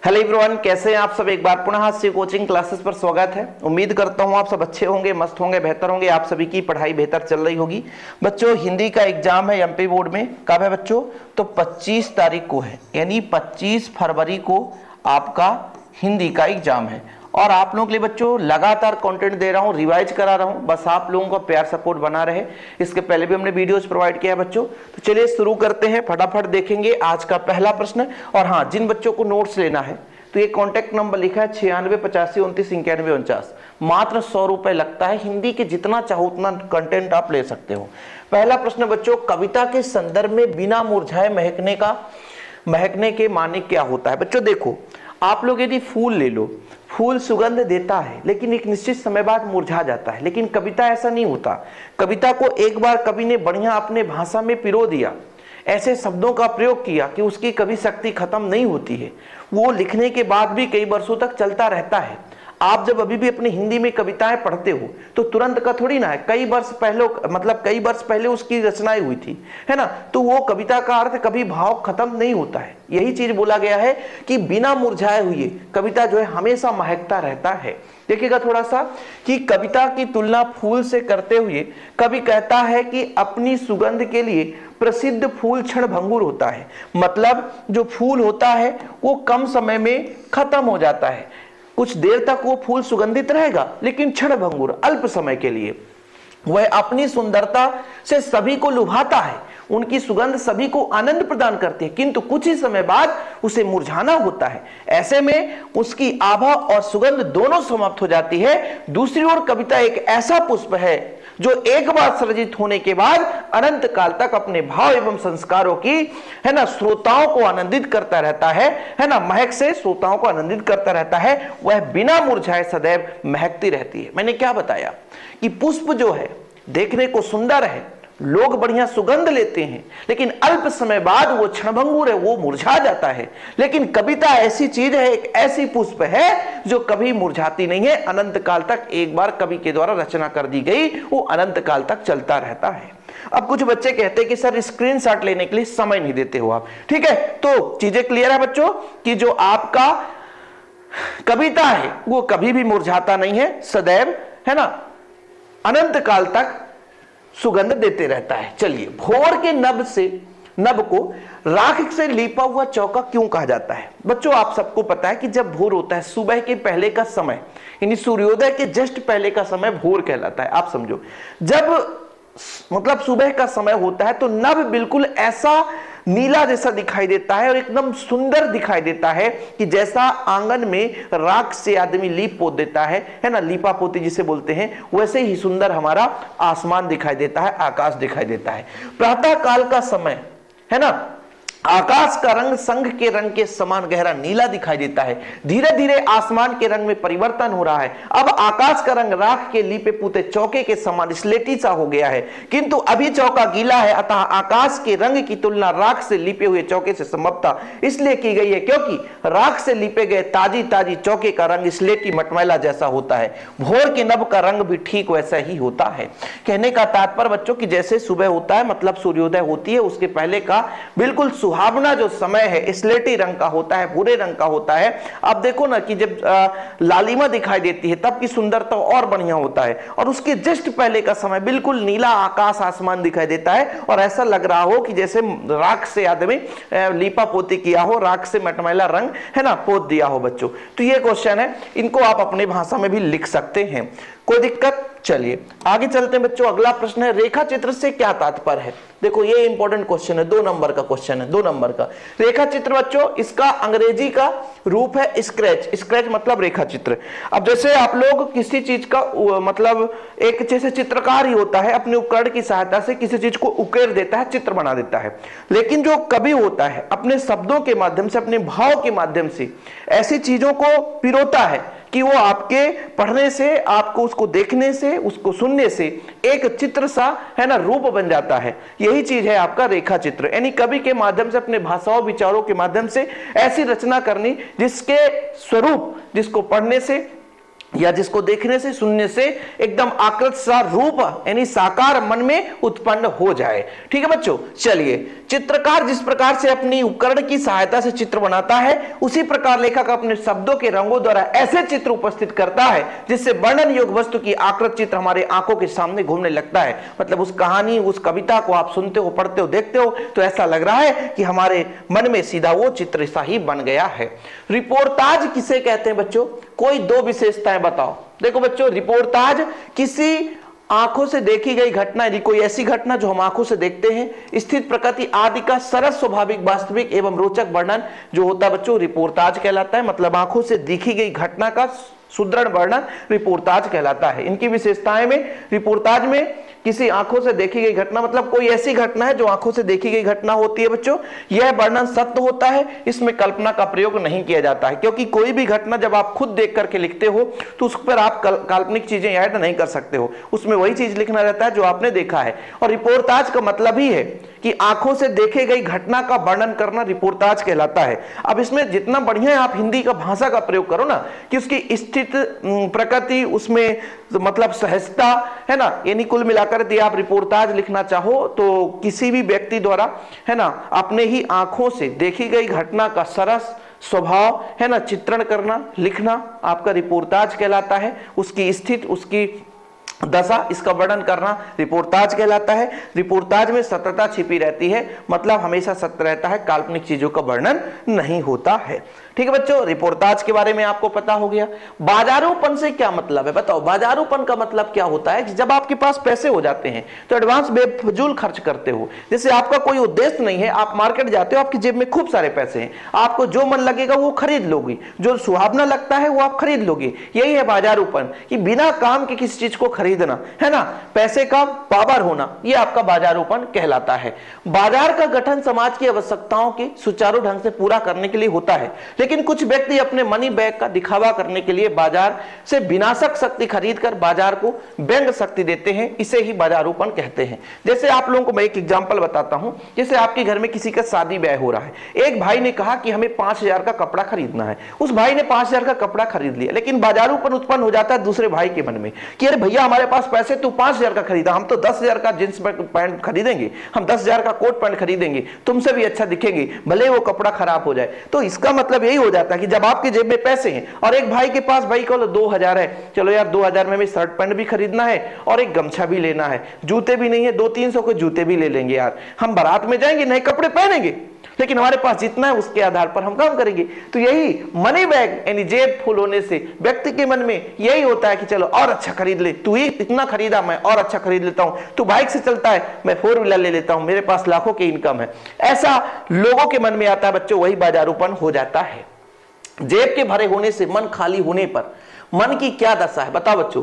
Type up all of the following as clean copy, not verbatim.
Hello everyone, कैसे हैं आप सब। एक बार पुनः हास्य कोचिंग क्लासेस पर स्वागत है। उम्मीद करता हूं आप सब अच्छे होंगे, मस्त होंगे, बेहतर होंगे। आप सभी की पढ़ाई बेहतर चल रही होगी। बच्चों, हिंदी का एग्जाम है एमपी बोर्ड में। कब है बच्चों? तो 25 तारीख को है, यानी 25 फरवरी को आपका हिंदी का एग्जाम है। और आप लोगों के लिए बच्चों लगातार कंटेंट दे रहा हूं, रिवाइज करा रहा हूं, बस आप लोगों का प्यार सपोर्ट बना रहे। इसके पहले भी हमने वीडियोस प्रोवाइड किया है बच्चों। तो चलिए शुरू करते हैं, फटाफट देखेंगे आज का पहला प्रश्न। और हाँ, जिन बच्चों को नोट्स लेना है तो ये कॉन्टैक्ट नंबर लिखा है 9685299149। मात्र 100 रुपए लगता है। हिंदी के जितना चाहो उतना कंटेंट आप ले सकते हो। पहला प्रश्न बच्चों, कविता के संदर्भ में बिना मुरझाए महकने के माने क्या होता है? बच्चों देखो, आप लोग यदि फूल ले लो, फूल सुगंध देता है लेकिन एक निश्चित समय बाद मुरझा जाता है। लेकिन कविता ऐसा नहीं होता। कविता को एक बार कवि ने बढ़िया अपने भाषा में पिरो दिया, ऐसे शब्दों का प्रयोग किया कि उसकी कभी शक्ति खत्म नहीं होती है। वो लिखने के बाद भी कई वर्षों तक चलता रहता है। आप जब अभी भी अपनी हिंदी में कविताएं पढ़ते हो तो तुरंत का थोड़ी ना है, कई वर्ष पहले उसकी रचनाएं हुई थी, है ना। तो वो कविता का अर्थ कभी भाव खत्म नहीं होता है। यही चीज बोला गया है कि बिना मुरझाए हुए कविता जो है हमेशा महकता रहता है। देखिएगा थोड़ा सा कि कविता की तुलना फूल से करते हुए कवि कहता है कि अपनी सुगंध के लिए प्रसिद्ध फूल क्षणभंगुर होता है। मतलब जो फूल होता है वो कम समय में खत्म हो जाता है। कुछ देर तक वो फूल सुगंधित रहेगा लेकिन क्षणभंगुर, अल्प समय के लिए। वह अपनी सुंदरता से सभी को लुभाता है, उनकी सुगंध सभी को आनंद प्रदान करती है, किंतु कुछ ही समय बाद उसे मुरझाना होता है। ऐसे में उसकी आभा और सुगंध दोनों समाप्त हो जाती है। दूसरी ओर कविता एक ऐसा पुष्प है जो एक बार सृजित होने के बाद अनंत काल तक अपने भाव एवं संस्कारों की, है ना, श्रोताओं को आनंदित करता रहता है ना, महक से श्रोताओं को आनंदित करता रहता है। वह बिना मुरझाए सदैव महकती रहती है। मैंने क्या बताया कि पुष्प जो है देखने को सुंदर है, लोग बढ़िया सुगंध लेते हैं, लेकिन अल्प समय बाद वो क्षणभंगुर है, वो मुरझा जाता है। लेकिन कविता ऐसी चीज है, एक ऐसी पुष्प है जो कभी मुरझाती नहीं है। अनंत काल तक एक बार कवि के द्वारा रचना कर दी गई, वो अनंत काल तक चलता रहता है। अब कुछ बच्चे कहते हैं कि सर स्क्रीनशॉट लेने के लिए समय नहीं देते हो आप। ठीक है, तो चीजें क्लियर है बच्चों कि जो आपका कविता है वो कभी भी मुरझाता नहीं है, सदैव, है ना, अनंत काल तक सुगंध देते रहता है। चलिए, भोर के नभ को राख से लीपा हुआ चौका क्यों कहा जाता है? बच्चों आप सबको पता है कि जब भोर होता है, सुबह के पहले का समय, यानी सूर्योदय के जस्ट पहले का समय भोर कहलाता है। आप समझो, जब मतलब सुबह का समय होता है तो नभ बिल्कुल ऐसा नीला जैसा दिखाई देता है और एकदम सुंदर दिखाई देता है कि जैसा आंगन में राख से आदमी लीप पोत देता है ना, लीपा पोती जिसे बोलते हैं, वैसे ही सुंदर हमारा आसमान दिखाई देता है, आकाश दिखाई देता है। प्रातः काल का समय, है ना, आकाश का रंग संघ के रंग के समान गहरा नीला दिखाई देता है। धीरे धीरे आसमान के रंग में परिवर्तन हो रहा है। अब आकाश का रंग राख के लीपे पुते चौके के समान स्लेटी सा हो गया है, किंतु अभी चौका गीला है, अतः आकाश के रंग की तुलना राख से लीपे हुए चौके से संभवतः इसलिए की गई है क्योंकि राख से लीपे गए ताजी ताजी चौके का रंग स्लेटी मटमैला जैसा होता है। भोर के नभ का रंग भी ठीक वैसा ही होता है। कहने का तात्पर्य बच्चों कि जैसे सुबह होता है, मतलब सूर्योदय होती है, उसके पहले का बिल्कुल सुहावना जो समय है स्लेटी रंग का होता है, भूरे रंग का होता है। आप देखो ना कि जब लालिमा दिखाई देती है तब की सुंदरता और बढ़िया होता है, और उसके जस्ट पहले का समय बिल्कुल नीला आकाश आसमान दिखाई देता है और ऐसा लग रहा हो कि जैसे राख से आदमी लीपा पोती किया हो, राख से मटमैला रंग, है ना, पोत दिया हो बच्चों। तो ये क्वेश्चन है, इनको आप अपनी भाषा में भी लिख सकते हैं, कोई दिक्कत। चलिए आगे चलते हैं बच्चों। अगला प्रश्न है, रेखा चित्र से क्या तात्पर्य है? देखो ये इंपॉर्टेंट क्वेश्चन है, 2 नंबर का क्वेश्चन है, 2 नंबर का। रेखा चित्र बच्चों, इसका अंग्रेजी का रूप है स्क्रैच। स्क्रैच मतलब रेखा चित्र। अब जैसे आप लोग किसी चीज का मतलब एक जैसे चित्रकार ही होता है, अपने उपकरण की सहायता से किसी चीज को उकेर देता है, चित्र बना देता है। लेकिन जो कवि होता है अपने शब्दों के माध्यम से, अपने भाव के माध्यम से ऐसी चीजों को पिरोता है कि वो आपके पढ़ने से, आपको उसको देखने से, उसको सुनने से एक चित्र सा, है ना, रूप बन जाता है। यही चीज है आपका रेखा चित्र, यानी कवि के माध्यम से अपने भाषाओं विचारों के माध्यम से ऐसी रचना करनी जिसके स्वरूप, जिसको पढ़ने से या जिसको देखने से सुनने से एकदम आकृत सा रूप यानी साकार मन में उत्पन्न हो जाए। ठीक है बच्चों, चलिए चित्रकार जिस प्रकार से अपनी उपकरण की सहायता से चित्र बनाता है, उसी प्रकार लेखक अपने शब्दों के रंगों द्वारा ऐसे चित्र उपस्थित करता है जिससे वर्णन योग्य वस्तु की आकृत चित्र हमारे आंखों के सामने घूमने लगता है। मतलब उस कहानी, उस कविता को आप सुनते हो, पढ़ते हो, देखते हो तो ऐसा लग रहा है कि हमारे मन में सीधा वो चित्र सा ही बन गया है। रिपोर्टाज किसे कहते हैं बच्चों? कोई दो विशेषताएं बताओ। देखो बच्चों, रिपोर्टाज किसी आंखों से देखी गई घटना, यदि कोई ऐसी घटना जो हम आंखों से देखते हैं, स्थित प्रकृति आदि का सरल, स्वाभाविक, वास्तविक एवं रोचक वर्णन जो होता है बच्चों, रिपोर्टाज कहलाता है। मतलब आंखों से देखी गई घटना का सुदृढ़ वर्णन रिपोर्टाज कहलाता है। इनकी विशेषताएं में, रिपोर्टाज में किसी आंखों से देखी गई घटना, मतलब कोई ऐसी घटना है जो आंखों से देखी गई घटना होती है बच्चों, यह वर्णन सत्य होता है, इसमें कल्पना का प्रयोग नहीं किया जाता है। क्योंकि कोई भी घटना जब आप खुद देख करके लिखते हो तो उस पर आप काल्पनिक चीजें ऐड नहीं कर सकते हो, उसमें वही चीज लिखना रहता है जो आपने देखा है। और रिपोर्टाज का मतलब ही है कि आंखों से देखे गई घटना का वर्णन करना रिपोर्टाज कहलाता है। अब इसमें जितना बढ़िया आप हिंदी का भाषा का प्रयोग करो ना, कि उसकी स्थित प्रकृति, उसमें मतलब सहजता है ना, यानी कुल मिलाकर यदि आप रिपोर्टाज लिखना चाहो तो किसी भी व्यक्ति द्वारा है ना अपने ही आंखों से देखी गई घटना का सरस स्वभाव है ना चित्रण करना, लिखना आपका रिपोर्टाज कहलाता है। उसकी स्थिति, उसकी दशा, इसका वर्णन करना रिपोर्टाज कहलाता है। रिपोर्टाज में सत्यता छिपी रहती है, मतलब हमेशा सत्य रहता है, काल्पनिक चीजों का वर्णन नहीं होता है। ठीक है बच्चों, रिपोर्टाज के बारे में आपको पता हो गया। बाजारूपन से क्या मतलब है बताओ? बाजारूपन का मतलब क्या होता है कि जब आपके पास पैसे हो जाते हैं तो एडवांस बेफजूल खर्च करते हो। जैसे आपका कोई उद्देश्य नहीं है, आप मार्केट जाते हो, आपकी जेब में खूब सारे पैसे हैं, आपको जो मन लगेगा वो खरीद लोगी, जो सुहावना लगता है वो आप खरीद लोगे। यही है बाजारूपन, कि बिना काम के किसी चीज को खरीदना है ना, पैसे का पावर होना, ये आपका बाजारूपन कहलाता है। बाजार का गठन समाज की आवश्यकताओं के सुचारू ढंग से पूरा करने के लिए होता है, लेकिन कुछ व्यक्ति अपने मनी बैग का दिखावा करने के लिए बाजार से विनाशक शक्ति खरीदकर बाजार को व्यंग शक्ति देते हैं, इसे ही बाजारूपन कहते हैं। जैसे आप लोगों को मैं एक एग्जांपल बताता हूं। जैसे आपके घर में किसी का शादी ब्याह हो रहा है, एक भाई ने कहा कि हमें 5000 का कपड़ा खरीदना है। उस भाई ने 5000 का कपड़ा खरीद लिया, लेकिन बाजारूपन उत्पन्न हो जाता है दूसरे भाई के मन में कि अरे भैया हमारे पास पैसे, तू 5000 का खरीदा, हम तो 10,000 का जींस पैंट खरीदेंगे, हम 10,000 का कोट पैंट खरीदेंगे, तुमसे भी अच्छा दिखेंगे, भले वो कपड़ा खराब हो जाए। तो इसका मतलब यही हो जाता है कि जब आपके जेब में पैसे हैं और एक भाई के पास, भाई को 2000 है, चलो यार 2000 में हमें शर्ट पैंट भी खरीदना है और एक गमछा भी लेना है, जूते भी नहीं है, 200-300 के जूते भी ले लेंगे यार, हम बारात में जाएंगे नए कपड़े पहनेंगे, लेकिन हमारे पास जितना है उसके आधार पर हम काम करेंगे। तो यही मनी बैग यानी जेब फुल होने से व्यक्ति के मन में यही होता है कि चलो और अच्छा खरीद ले, तू ही इतना खरीदा, मैं और अच्छा खरीद लेता हूं, तू बाइक से चलता है, मैं 4 व्हीलर ले लेता हूं, मेरे पास लाखों की इनकम है। ऐसा लोगों के मन में आता है बच्चों, वही बाजारूपन हो जाता है। जेब के भरे होने से मन खाली होने पर मन की क्या दशा है बताओ बच्चों?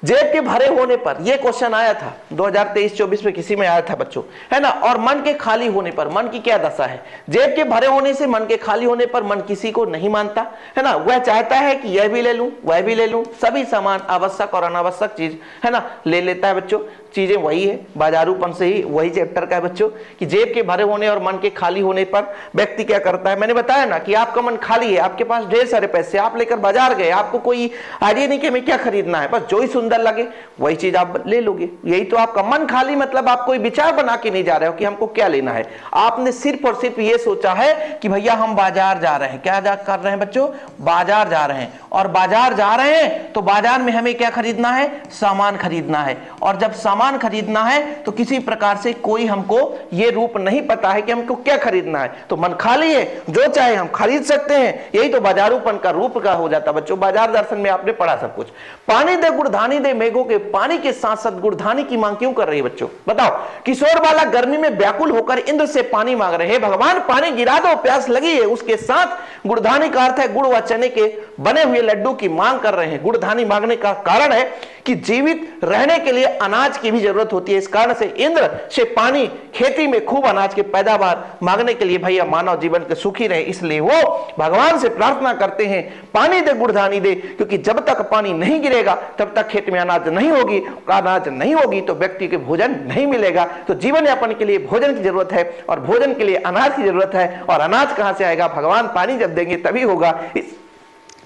जेब के भरे होने पर, यह क्वेश्चन आया था 2023-24 में, किसी में आया था बच्चों, है ना। और मन के खाली होने पर मन की क्या दशा है? जेब के भरे होने से, मन के खाली होने पर मन किसी को नहीं मानता, है ना। वह चाहता है कि यह भी ले लूं, वह भी ले लूं, सभी सामान आवश्यक और अनावश्यक चीज है ना ले लेता है बच्चों। चीजें वही है, बाजारूपन से ही वही चैप्टर का है बच्चों, कि जेब के भरे होने और मन के खाली होने पर व्यक्ति क्या करता है। मैंने बताया ना कि आपका मन खाली है, आपके पास ढेर सारे पैसे, आप लेकर बाजार गए, आपको कोई आइडिया नहीं कि हमें क्या खरीदना है, बस जो ही सुंदर लगे वही चीज आप ले लोगे। यही तो आपका मन खाली, मतलब आप कोई विचार बना के नहीं जा रहे हो कि हमको क्या लेना है। आपने सिर्फ और सिर्फ ये सोचा है कि भैया हम बाजार जा रहे हैं। क्या कर रहे हैं बच्चों? बाजार जा रहे हैं। और बाजार जा रहे हैं तो बाजार में हमें क्या खरीदना है? सामान खरीदना है। और जब सामान खरीदना है तो किसी प्रकार से कोई हमको ये रूप नहीं पता है कि हमको क्या खरीदना है, तो मन खाली है, जो चाहे हम खरीद सकते हैं। यही तो बाजारूपन का रूप का हो जाता बच्चों। बाजार दर्शन में आपने पढ़ा सब कुछ। पानी दे गुड़धानी दे मेघों के, पानी के साथ साथ गुड़धानी की मांग क्यों कर रही है बच्चों बताओ? किशोर बाला गर्मी में व्याकुल होकर इंद्र से पानी मांग रहे हैं, भगवान पानी गिरा दो, प्यास लगी है। उसके साथ गुड़धानी का अर्थ है गुड़ व चने के बने हुए लड्डू की मांग कर रहे हैं। गुड़धानी मांगने का कारण है कि जीवित रहने के लिए अनाज की भी जरूरत होती है। इस कारण से इंद्र से पानी, खेती में खूब अनाज की पैदावार मांगने के लिए भैया मानव जीवन के सुखी रहे, इसलिए वो भगवान से प्रार्थना करते हैं पानी दे गुड़धानी दे, क्योंकि जब तक पानी नहीं गिरेगा तब तक खेत में अनाज नहीं होगी, अनाज नहीं होगी तो व्यक्ति के भोजन नहीं मिलेगा। तो जीवन यापन के लिए भोजन की जरूरत है और भोजन के लिए अनाज की जरूरत है। और अनाज कहां से आएगा? भगवान पानी जब देंगे तभी होगा।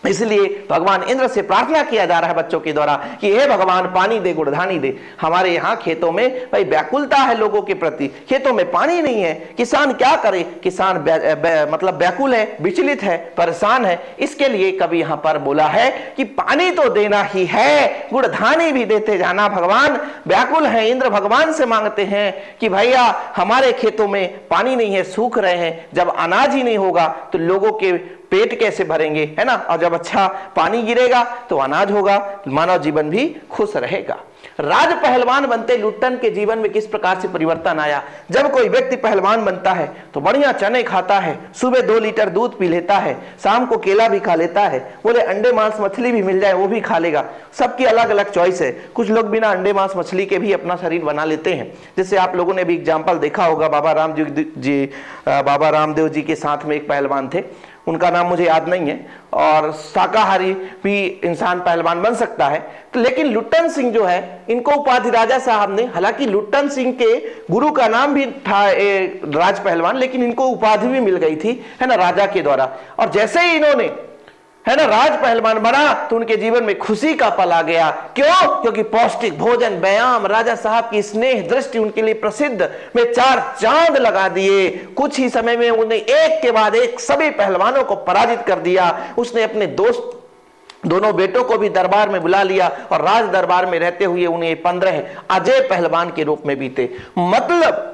इसलिए भगवान इंद्र से प्रार्थना किया जा रहा है बच्चों के द्वारा कि हे भगवान पानी दे, गुड़धानी दे। हमारे यहाँ खेतों में भाई व्याकुलता है लोगों के प्रति, खेतों में पानी नहीं है, किसान क्या करे, किसान मतलब व्याकुल है, विचलित है, परेशान है। इसके लिए कभी यहाँ पर बोला है कि पानी तो देना ही है, गुड़धानी भी देते जाना। भगवान व्याकुल है, इंद्र भगवान से मांगते हैं कि भैया हमारे खेतों में पानी नहीं है, सूख रहे हैं, जब अनाज ही नहीं होगा तो लोगों के पेट कैसे भरेंगे, है ना। और जब अच्छा पानी गिरेगा तो अनाज होगा, मानव जीवन भी खुश रहेगा। राज पहलवान बनते लुट्टन के जीवन में किस प्रकार से परिवर्तन आया। जब कोई व्यक्ति पहलवान बनता है तो बढ़िया चने खाता है, सुबह 2 लीटर दूध पी लेता है, शाम को केला भी खा लेता है, बोले अंडे मांस मछली भी मिल जाए वो भी खा लेगा। सबकी अलग अलग चॉइस है। कुछ लोग बिना अंडे मांस मछली के भी अपना शरीर बना लेते हैं। जैसे आप लोगों ने भी एग्जाम्पल देखा होगा, बाबा रामदेव जी के साथ में एक पहलवान थे, उनका नाम मुझे याद नहीं है, और शाकाहारी भी इंसान पहलवान बन सकता है। तो लेकिन लुट्टन सिंह जो है, इनको उपाधि राजा साहब ने, हालांकि लुट्टन सिंह के गुरु का नाम भी था राज पहलवान, लेकिन इनको उपाधि भी मिल गई थी, है ना, राजा के द्वारा। और जैसे ही इन्होंने, है ना, राज पहलवान बना तो उनके जीवन में खुशी का पल आ गया। क्यों? क्योंकि पौष्टिक भोजन, व्यायाम, राजा साहब की स्नेह दृष्टि उनके लिए प्रसिद्ध में 4 चांद लगा दिए। कुछ ही समय में उन्हें एक के बाद एक सभी पहलवानों को पराजित कर दिया। उसने अपने दोस्त दोनों बेटों को भी दरबार में बुला लिया और राज दरबार में रहते हुए उन्हें 15 अजय पहलवान के रूप में बीते। मतलब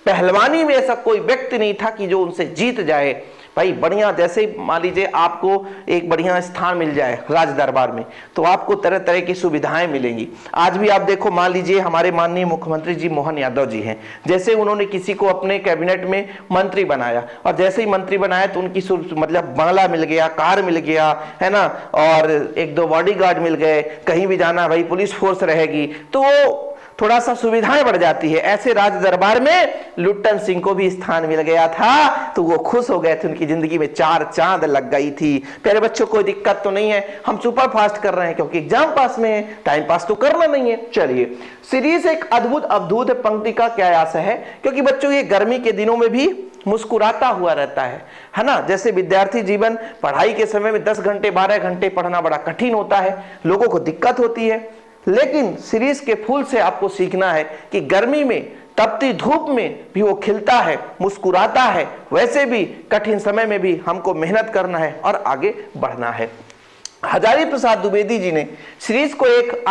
पहलवानी में ऐसा कोई व्यक्ति नहीं था कि जो उनसे जीत जाए। भाई बढ़िया, जैसे मान लीजिए आपको एक बढ़िया स्थान मिल जाए राज दरबार में, तो आपको तरह तरह की सुविधाएं मिलेंगी। आज भी आप देखो, मान लीजिए हमारे माननीय मुख्यमंत्री जी मोहन यादव जी हैं, जैसे उन्होंने किसी को अपने कैबिनेट में मंत्री बनाया, और जैसे ही मंत्री बनाया तो उनकी मतलब बंगला मिल गया, कार मिल गया, है ना, और 1-2 बॉडीगार्ड मिल गए, कहीं भी जाना भाई पुलिस फोर्स रहेगी, तो थोड़ा सा सुविधाएं बढ़ जाती है। ऐसे राज दरबार में लुट्टन सिंह को भी स्थान मिल गया था, तो वो खुश हो गए थे, उनकी जिंदगी में 4 चांद लग गई थी। प्यारे बच्चों, कोई दिक्कत तो नहीं है, हम सुपर फास्ट कर रहे हैं क्योंकि एग्जाम पास में है, टाइम पास तो करना नहीं है। चलिए, सीरीज एक अद्भुत अवधूत पंक्ति का क्या आशय है, क्योंकि बच्चों ये गर्मी के दिनों में भी मुस्कुराता हुआ रहता है ना। जैसे विद्यार्थी जीवन, पढ़ाई के समय में 10 घंटे 12 घंटे पढ़ना बड़ा कठिन होता है, लोगों को दिक्कत होती है, लेकिन सीरीज के फूल से आपको सीखना है कि गर्मी में, तपती धूप में भी वो खिलता है, मुस्कुराता है। वैसे भी कठिन समय में भी हमको मेहनत करना है और आगे बढ़ना है। हजारी प्रसाद द्विवेदी जी ने सीरीज को एक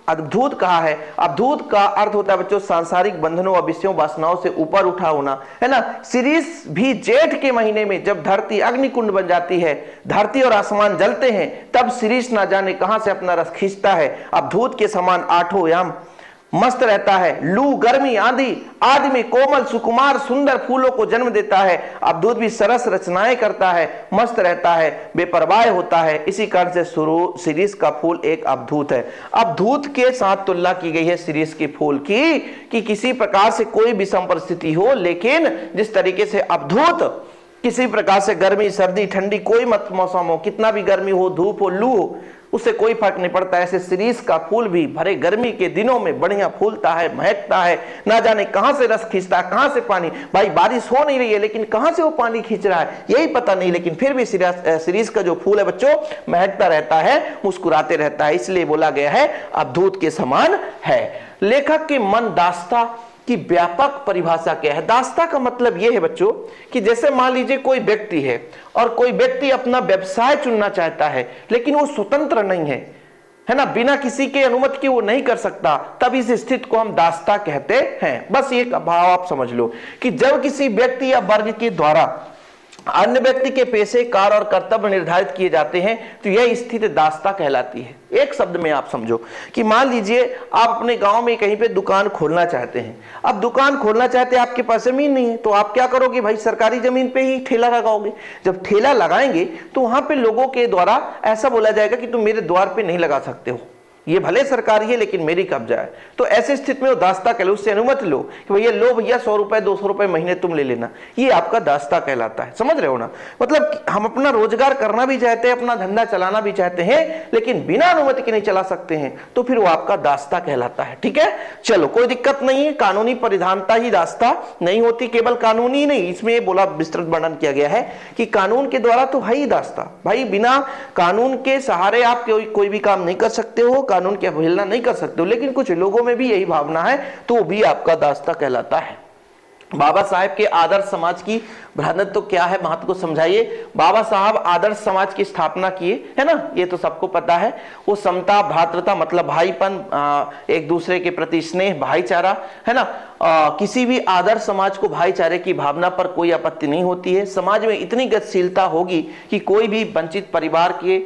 अद्भुत कहा है। अद्भुत का अर्थ होता है बच्चों सांसारिक बंधनों और विषयों वासनाओं से ऊपर उठा होना, है ना। सीरीज भी जेठ के महीने में जब धरती अग्निकुंड बन जाती है, धरती और आसमान जलते हैं, तब सीरीज ना जाने कहां से अपना रस खींचता है। अवधूत के समान 8 याम मस्त रहता है। लू, गर्मी, आंधी आदि में कोमल सुकुमार सुंदर फूलों को जन्म देता है। अवधूत भी सरस रचनाएं करता है, मस्त रहता है, बेपरवाह होता है। इसी कारण से सीरीज का फूल एक अवधूत है। अवधूत के साथ तुलना की गई है सीरीज के फूल की, कि किसी प्रकार से कोई विषम परिस्थिति हो, लेकिन जिस तरीके से अवधूत किसी प्रकार से गर्मी, सर्दी, ठंडी, कोई मत मौसम हो, कितना भी गर्मी हो, धूप हो, लू हो, उससे कोई फर्क नहीं पड़ता। ऐसे सीरीज का फूल भी भरे गर्मी के दिनों में बढ़िया फूलता है, महकता है, ना जाने कहां से रस खींचता है, कहां से पानी। भाई बारिश हो नहीं रही है, लेकिन कहां से वो पानी खींच रहा है यही पता नहीं, लेकिन फिर भी सीरीज का जो फूल है बच्चों महकता रहता है, मुस्कुराते रहता है। इसलिए बोला गया है अवधूत के समान है। लेखक के मन दास्ता की व्यापक परिभाषा क्या है। दास्ता का मतलब यह है बच्चों कि जैसे मान लीजिए कोई व्यक्ति है और कोई व्यक्ति अपना व्यवसाय चुनना चाहता है, लेकिन वो स्वतंत्र नहीं है ना, बिना किसी के अनुमति के वो नहीं कर सकता, तब इस स्थिति को हम दास्ता कहते हैं। बस एक भाव आप समझ लो कि जब किसी व्यक्ति या वर्ग के द्वारा अन्य व्यक्ति के पेशे, कार्य और कर्तव्य निर्धारित किए जाते हैं, तो यह स्थिति दास्ता कहलाती है। एक शब्द में आप समझो कि मान लीजिए आप अपने गांव में कहीं पे दुकान खोलना चाहते हैं। अब दुकान खोलना चाहते हैं, आपके पास जमीन नहीं है, तो आप क्या करोगे भाई, सरकारी जमीन पे ही ठेला लगाओगे। जब ठेला लगाएंगे तो वहां पे लोगों के द्वारा ऐसा बोला जाएगा कि तुम मेरे द्वार पे नहीं लगा सकते हो, ये भले सरकारी है लेकिन मेरी कब्जा है। तो ऐसी स्थिति में वो दास्ता कहलाता है, उससे अनुमति लो कि भैया लो भैया 100 रुपए 200 रुपए महीने तुम ले लेना, ये आपका दास्ता कहलाता है। समझ रहे हो ना? मतलब हम अपना रोजगार करना भी चाहते हैं, अपना धंधा चलाना भी चाहते हैं, लेकिन बिना अनुमति के नहीं चला सकते हैं, तो फिर वो आपका दास्ता कहलाता है। ठीक है, चलो कोई दिक्कत नहीं है। कानूनी परिधानता ही दास्ता नहीं होती, केवल कानूनी नहीं, इसमें बोला विस्तृत वर्णन किया गया है कि कानून के द्वारा तो है ही दास्ता। भाई बिना कानून के सहारे आप कोई भी काम नहीं कर सकते हो, कानून की अवहेलना नहीं कर सकते हो, लेकिन कुछ लोगों में भी यही भावना है तो वो भी आपका दास्ता कहलाता है। बाबा साहेब के आदर्श समाज की भ्रांति तो क्या है, महत्व को समझाइए। बाबा साहब आदर्श समाज की स्थापना किए, है ना, ये तो सबको पता है। वो समता भ्रातृता मतलब भाईपन, एक दूसरे के प्रति स्नेह, भाईचारा, है ना, किसी भी आदर्श समाज को भाईचारे की भावना पर कोई आपत्ति नहीं होती है। समाज में इतनी गतिशीलता होगी कि कोई भी वंचित परिवार के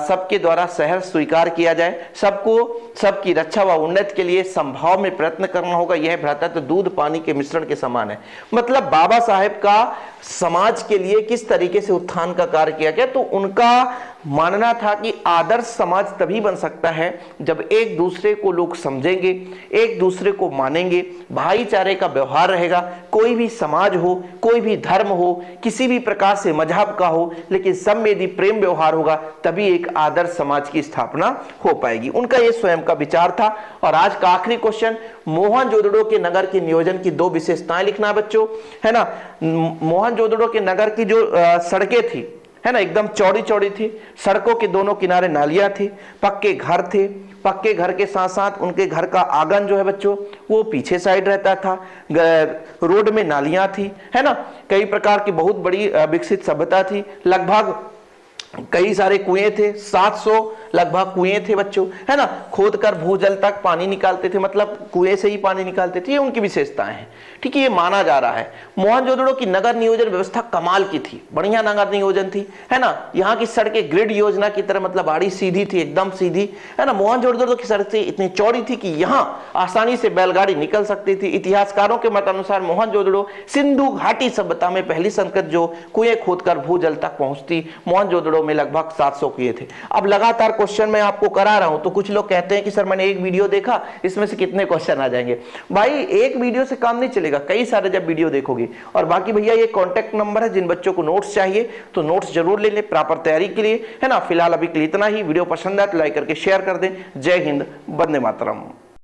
सबके द्वारा सहर्ष स्वीकार किया जाए, सबको सबकी रक्षा व उन्नति के लिए संभाव में प्रयत्न करना होगा। यह भ्रातृत्व दूध पानी के मिश्रण के समान है। मतलब बाबा साहेब का समाज के लिए किस तरीके से उत्थान का कार्य किया गया, तो उनका मानना था कि आदर्श समाज तभी बन सकता है जब एक दूसरे को लोग समझेंगे, एक दूसरे को मानेंगे, भाईचारे का व्यवहार रहेगा। कोई भी समाज हो, कोई भी धर्म हो, किसी भी प्रकार से मजहब का हो, लेकिन सब में यदि प्रेम व्यवहार होगा तभी एक आदर्श समाज की स्थापना हो पाएगी। उनका यह स्वयं का विचार था। और आज का आखिरी क्वेश्चन, मोहनजोदड़ो के नगर के नियोजन की 2 विशेषताएं लिखना बच्चों, है ना। मोहनजोदड़ो के नगर की जो सड़कें थी, है ना, एकदम चौड़ी चौड़ी थी, सड़कों के दोनों किनारे नालियां थी, पक्के घर थे, पक्के घर के साथ साथ उनके घर का आंगन जो है बच्चों वो पीछे साइड रहता था, रोड में नालियां थी, है ना, कई प्रकार की बहुत बड़ी विकसित सभ्यता थी, लगभग कई सारे कुएं थे, 700 लगभग कुएं थे बच्चों, है ना, खोदकर भूजल तक पानी निकालते थे, मतलब कुएं से ही पानी निकालते थे। ये उनकी विशेषताएं हैं। ठीक है, ये माना जा रहा है। मोहनजोदड़ो की नगर नियोजन व्यवस्था कमाल की थी, बढ़िया नगर नियोजन थी, है ना। यहाँ की सड़कें ग्रिड योजना की तरह मतलब आड़ी सीधी थी, एकदम सीधी, है ना। मोहनजोदड़ो की सड़कें इतनी चौड़ी थी कि यहाँ आसानी से बैलगाड़ी निकल सकती थी। इतिहासकारों के मत अनुसार मोहनजोदड़ो सिंधु घाटी सभ्यता में पहली संकट जो कुएं खोदकर भूजल तक पहुंचती, मोहनजोदड़ो में लगभग 700 कुएं थे। अब लगातार क्वेश्चन मैं आपको करा रहा हूं तो कुछ लोग कहते हैं कि सर मैंने एक वीडियो देखा, इसमें से कितने क्वेश्चन आ जाएंगे। भाई एक वीडियो से काम नहीं चलेगा, कई सारे जब वीडियो देखोगे। और बाकी भैया ये कॉन्टेक्ट नंबर है, जिन बच्चों को नोट्स चाहिए तो नोट्स जरूर ले लें प्रॉपर तैयारी के लिए, है ना। फिलहाल अभी के लिए इतना ही। वीडियो पसंद आए तो लाइक करके शेयर कर दें। जय हिंद, वंदे मातरम।